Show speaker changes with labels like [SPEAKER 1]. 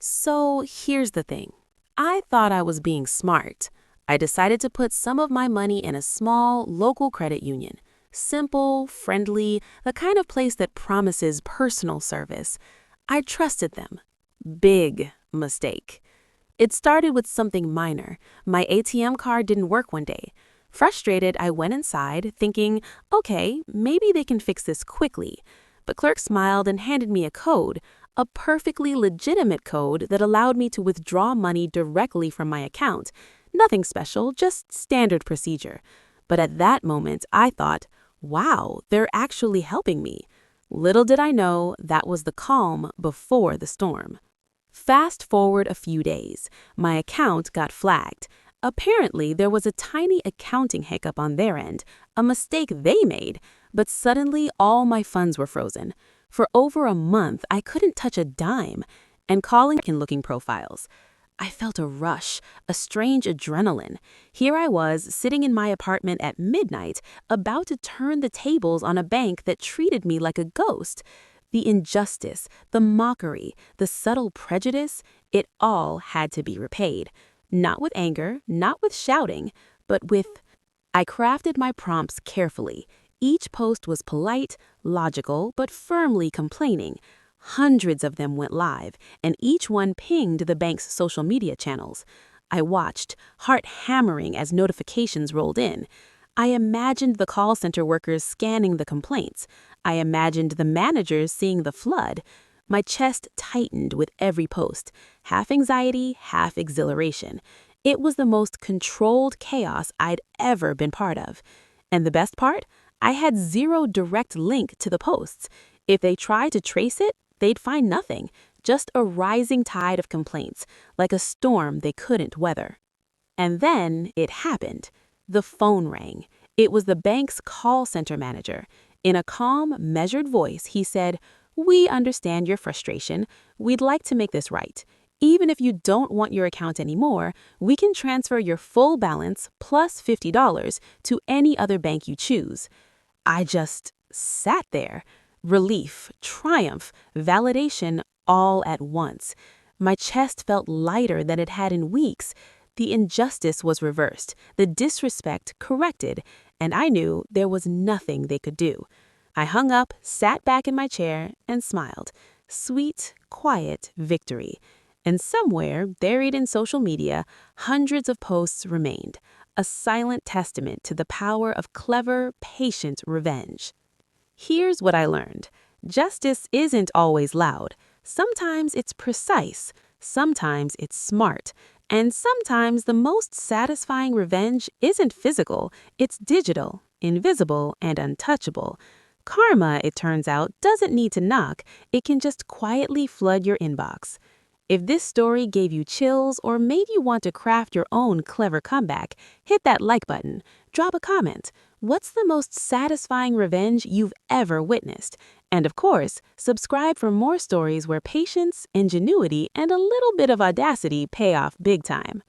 [SPEAKER 1] So here's the thing. I thought I was being smart. I decided to put some of my money in a small, local credit union. Simple, friendly, the kind of place that promises personal service. I trusted them. Big mistake. It started with something minor. My ATM card didn't work one day. Frustrated, I went inside, thinking, okay, maybe they can fix this quickly. But clerk smiled and handed me a perfectly legitimate code that allowed me to withdraw money directly from my account. Nothing special, just standard procedure. But at that moment, I thought, wow, they're actually helping me. Little did I know that was the calm before the storm. Fast forward a few days, my account got flagged. Apparently, there was a tiny accounting hiccup on their end, a mistake they made, but suddenly all my funds were frozen. For over a month, I couldn't touch a dime, and calling and looking profiles. I felt a rush, a strange adrenaline. Here I was, sitting in my apartment at midnight, about to turn the tables on a bank that treated me like a ghost. The injustice, the mockery, the subtle prejudice, it all had to be repaid. Not with anger, not with shouting, but with... I crafted my prompts carefully. Each post was polite, logical, but firmly complaining. Hundreds of them went live, and each one pinged the bank's social media channels. I watched, heart hammering as notifications rolled in. I imagined the call center workers scanning the complaints. I imagined the managers seeing the flood. My chest tightened with every post, half anxiety, half exhilaration. It was the most controlled chaos I'd ever been part of. And the best part? I had zero direct link to the posts. If they tried to trace it, they'd find nothing, just a rising tide of complaints, like a storm they couldn't weather. And then it happened. The phone rang. It was the bank's call center manager. In a calm, measured voice, he said, "We understand your frustration. We'd like to make this right. Even if you don't want your account anymore, we can transfer your full balance plus $50 to any other bank you choose." I just sat there. Relief, triumph, validation all at once. My chest felt lighter than it had in weeks. The injustice was reversed, the disrespect corrected, and I knew there was nothing they could do. I hung up, sat back in my chair, and smiled. Sweet, quiet victory. And somewhere, buried in social media, hundreds of posts remained, a silent testament to the power of clever, patient revenge. Here's what I learned. Justice isn't always loud. Sometimes it's precise. Sometimes it's smart. And sometimes the most satisfying revenge isn't physical, it's digital, invisible, and untouchable. Karma, it turns out, doesn't need to knock. It can just quietly flood your inbox. If this story gave you chills or made you want to craft your own clever comeback, hit that like button. Drop a comment. What's the most satisfying revenge you've ever witnessed? And of course, subscribe for more stories where patience, ingenuity, and a little bit of audacity pay off big time.